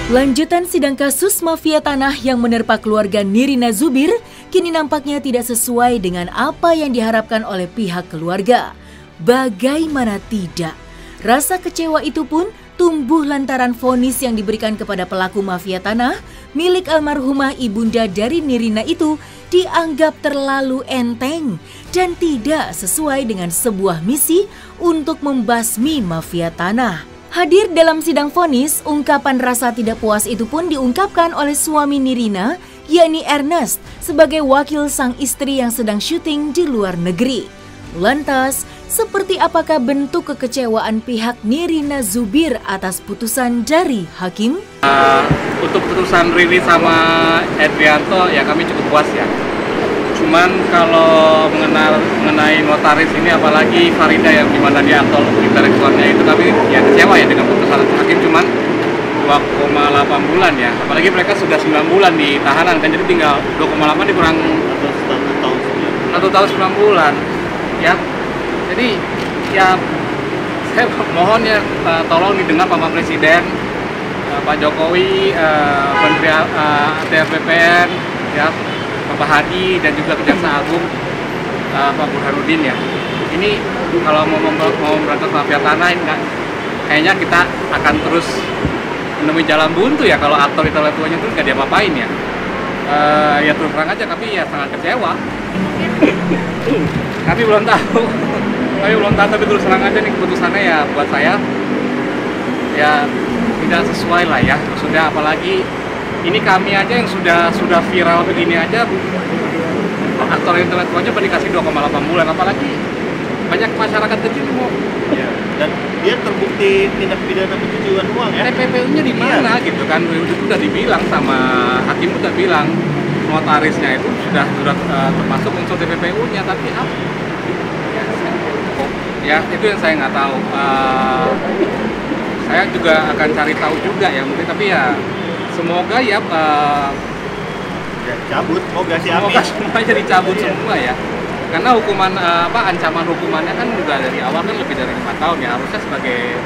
Lanjutan sidang kasus mafia tanah yang menerpa keluarga Nirina Zubir kini nampaknya tidak sesuai dengan apa yang diharapkan oleh pihak keluarga. Bagaimana tidak? Rasa kecewa itu pun tumbuh lantaran vonis yang diberikan kepada pelaku mafia tanah milik almarhumah ibunda dari Nirina itu dianggap terlalu enteng dan tidak sesuai dengan sebuah misi untuk membasmi mafia tanah. Hadir dalam sidang vonis, ungkapan rasa tidak puas itu pun diungkapkan oleh suami Nirina, yakni Ernest, sebagai wakil sang istri yang sedang syuting di luar negeri. Lantas, seperti apakah bentuk kekecewaan pihak Nirina Zubir atas putusan dari hakim? Untuk putusan Riri sama Edrianto ya kami cukup puas ya. Cuman kalau mengenai notaris ini, apalagi Farida yang dimana dia aktor intelektualnya itu, kami ya kecewa ya dengan putusan hakim. Cuman 2,8 bulan ya, apalagi mereka sudah 9 bulan di tahanan kan, jadi tinggal 2,8 dikurang 1 tahun 9 bulan ya. Jadi ya saya mohon ya, tolong didengar Pak Presiden, Pak Jokowi, Menteri ATR BPN ya, Bapak Hadi, dan juga Kejaksaan Agung Pak Burhanuddin ya. Ini kalau mau memberantas mafia tanah ini kayaknya kita akan terus menemui jalan buntu ya kalau aktor intelektualnya itu nggak diapa-apain ya. Ya terus terang aja kami ya sangat kecewa. Kami belum tahu, tapi terus terang aja nih keputusannya ya buat saya ya tidak sesuai lah ya. Sudah, apalagi ini kami aja yang sudah viral begini aja, aktor intelektualnya dikasih 2,8 bulan, apalagi banyak masyarakat kecil mau. Ya, dan dia terbukti tindak pidana pencucian uang ya. TPPU-nya di mana gitu kan? Udah dibilang sama hakim, udah bilang notarisnya itu sudah termasuk unsur TPPU-nya, tapi apa? Ya itu yang saya nggak tahu. Saya juga akan cari tahu juga ya mungkin, tapi ya semoga ya cabut, semoga semuanya dicabut semua ya. Karena hukuman ancaman hukumannya kan juga dari awal kan lebih dari 5 tahun ya. Harusnya sebagai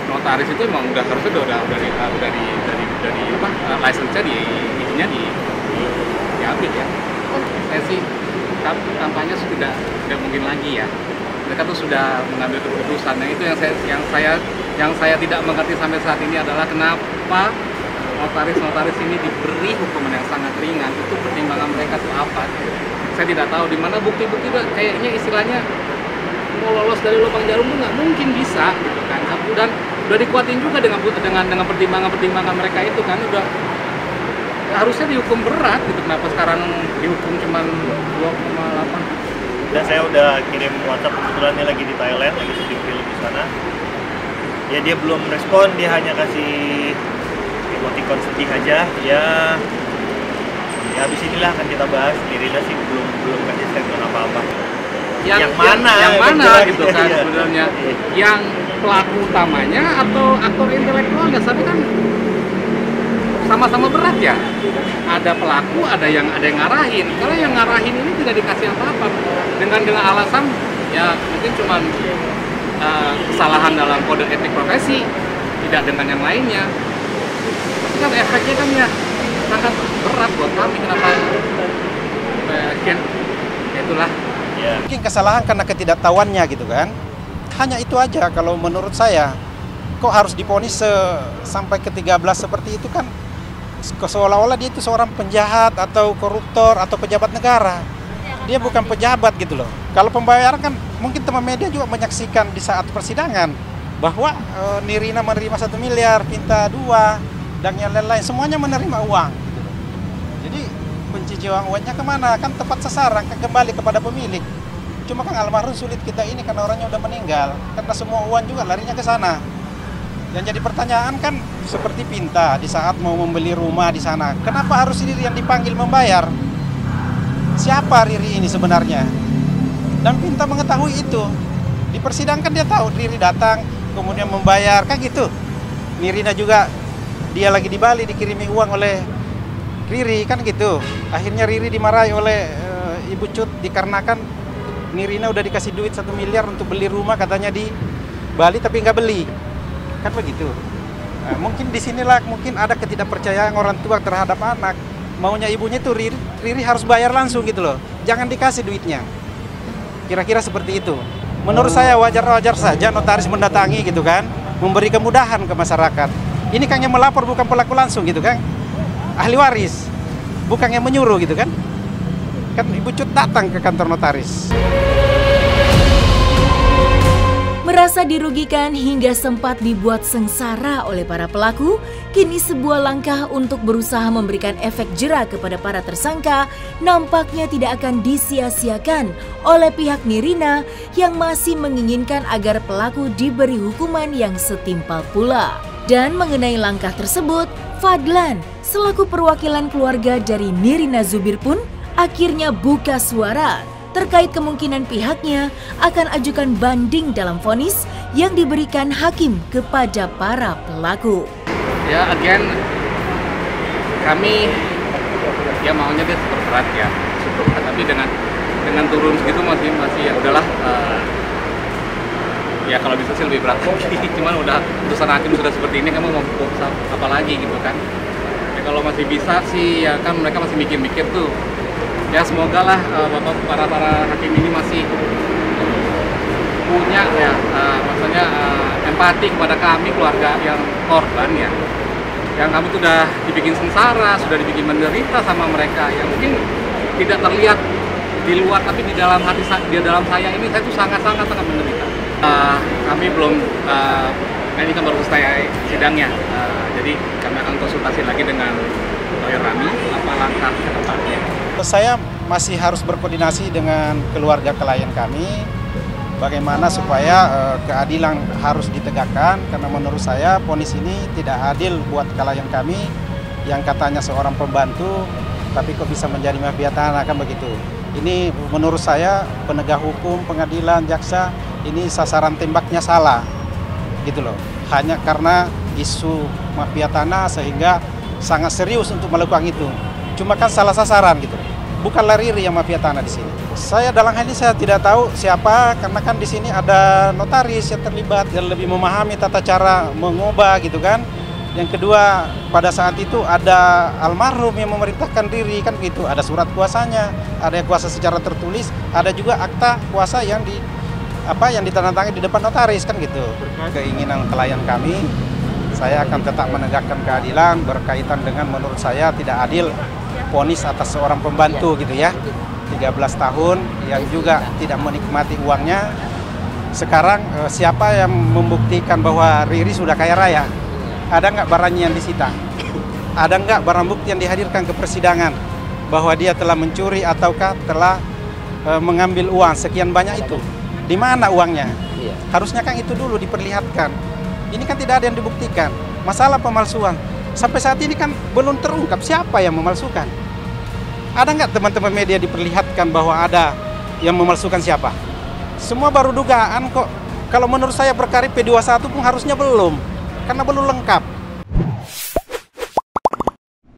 notaris itu emang harusnya udah dari license-nya diambil ya. Saya sih tampaknya sudah tidak mungkin lagi ya. Mereka tuh sudah mengambil keputusan. Nah, itu yang saya tidak mengerti sampai saat ini adalah kenapa notaris ini diberi hukuman yang sangat ringan. Itu pertimbangan mereka tuh apa? Saya tidak tahu di mana bukti-bukti kayaknya istilahnya mau lolos dari lubang jarum tuh nggak mungkin bisa gitu kan. Dan udah dikuatin juga dengan pertimbangan mereka itu kan, udah harusnya dihukum berat gitu. Kenapa sekarang dihukum cuma 2,8? Dan saya udah kirim WhatsApp, kebetulan dia lagi di Thailand, lagi syuting film di sana. Ya dia belum respon, dia hanya kasih emoticon sedih aja. Ya habis inilah akan kita bahas. Nirina sih belum kasih statement apa-apa. Yang mana gitu kan sebenarnya? Yang pelaku utamanya atau aktor intelektualnya? Tapi kan sama-sama berat ya. Ada pelaku, ada yang ngarahin. Kalau yang ngarahin ini tidak dikasih apa-apa dengan alasan ya mungkin cuma kesalahan dalam kode etik profesi, tidak dengan yang lainnya. Tapi kan efeknya kan ya sangat berat buat kami. Kenapa? Ya itulah. Mungkin kesalahan karena ketidaktahuannya gitu kan. Hanya itu aja kalau menurut saya. Kok harus divonis sampai ke 13 seperti itu kan? Seolah-olah dia itu seorang penjahat atau koruptor atau pejabat negara. Dia bukan pejabat gitu loh. Kalau pembayaran kan mungkin teman media juga menyaksikan di saat persidangan bahwa Nirina menerima 1 miliar, Pinta 2, dan yang lain-lain semuanya menerima uang. Gitu loh. Jadi pencucian uangnya kemana? Kan tepat sasaran, kan kembali kepada pemilik. Cuma kan almarhum sulit kita ini karena orangnya udah meninggal, karena semua uang juga larinya ke sana. Yang jadi pertanyaan kan seperti Pinta di saat mau membeli rumah di sana. Kenapa harus Riri yang dipanggil membayar? Siapa Riri ini sebenarnya? Dan Pinta mengetahui itu. Di persidangan dia tahu Riri datang, kemudian membayar, kan gitu. Nirina juga, dia lagi di Bali dikirimi uang oleh Riri, kan gitu. Akhirnya Riri dimarahi oleh Ibu Cut dikarenakan Nirina udah dikasih duit 1 miliar untuk beli rumah katanya di Bali tapi nggak beli. Kan begitu. Nah, mungkin disinilah mungkin ada ketidakpercayaan orang tua terhadap anak. Maunya ibunya itu Riri harus bayar langsung gitu loh, jangan dikasih duitnya. Kira-kira seperti itu. Menurut saya wajar-wajar saja notaris mendatangi gitu kan, memberi kemudahan ke masyarakat. Ini kan yang melapor bukan pelaku langsung gitu kan, ahli waris, bukan yang menyuruh gitu kan. Kan Ibu Cut datang ke kantor notaris. Merasa dirugikan hingga sempat dibuat sengsara oleh para pelaku, kini sebuah langkah untuk berusaha memberikan efek jera kepada para tersangka nampaknya tidak akan disia-siakan oleh pihak Nirina yang masih menginginkan agar pelaku diberi hukuman yang setimpal pula. Dan mengenai langkah tersebut, Fadlan selaku perwakilan keluarga dari Nirina Zubir pun akhirnya buka suara terkait kemungkinan pihaknya akan ajukan banding dalam vonis yang diberikan hakim kepada para pelaku. Ya, again, kami ya maunya dia super berat ya, super berat. Tapi dengan turun segitu masih ya udahlah. Ya kalau bisa sih lebih berat lagi. Cuman udah putusan hakim sudah seperti ini, kamu mau apa lagi gitu kan? Ya kalau masih bisa sih ya kan mereka masih mikir-mikir tuh. Ya semoga lah para hakim ini masih punya ya maksudnya empati kepada kami keluarga yang korban ya. Yang kami tuh udah dibikin sengsara, sudah dibikin menderita sama mereka yang mungkin tidak terlihat di luar tapi di dalam hati di dalam saya ini saya tuh sangat menderita. Kami belum ini kan baru selesai sidangnya. Jadi kami akan konsultasi lagi dengan lawyer kami apa langkah ke depannya. Saya masih harus berkoordinasi dengan keluarga klien kami bagaimana supaya keadilan harus ditegakkan, karena menurut saya vonis ini tidak adil buat klien kami yang katanya seorang pembantu tapi kok bisa menjadi mafia tanah kan begitu. Ini menurut saya penegak hukum, pengadilan, jaksa ini sasaran tembaknya salah gitu loh, hanya karena isu mafia tanah sehingga sangat serius untuk melakukan itu. Cuma kan salah sasaran gitu. Bukanlah Riri yang mafia tanah di sini. Saya dalam hal ini saya tidak tahu siapa, karena kan di sini ada notaris yang terlibat yang lebih memahami tata cara mengubah gitu kan. Yang kedua, pada saat itu ada almarhum yang memerintahkan Riri kan gitu. Ada surat kuasanya, ada kuasa secara tertulis, ada juga akta kuasa yang ditandatangani di depan notaris kan gitu. Keinginan klien kami, saya akan tetap menegakkan keadilan berkaitan dengan menurut saya tidak adil vonis atas seorang pembantu gitu ya, 13 tahun yang juga tidak menikmati uangnya. Sekarang siapa yang membuktikan bahwa Riri sudah kaya raya? Ada nggak barangnya yang disita? Ada nggak barang bukti yang dihadirkan ke persidangan bahwa dia telah mencuri ataukah telah mengambil uang sekian banyak itu? Di mana uangnya? Harusnya kan itu dulu diperlihatkan. Ini kan tidak ada yang dibuktikan. Masalah pemalsuan sampai saat ini kan belum terungkap siapa yang memalsukan. Ada nggak teman-teman media diperlihatkan bahwa ada yang memalsukan siapa? Semua baru dugaan kok. Kalau menurut saya perkara P21 pun harusnya belum, karena belum lengkap.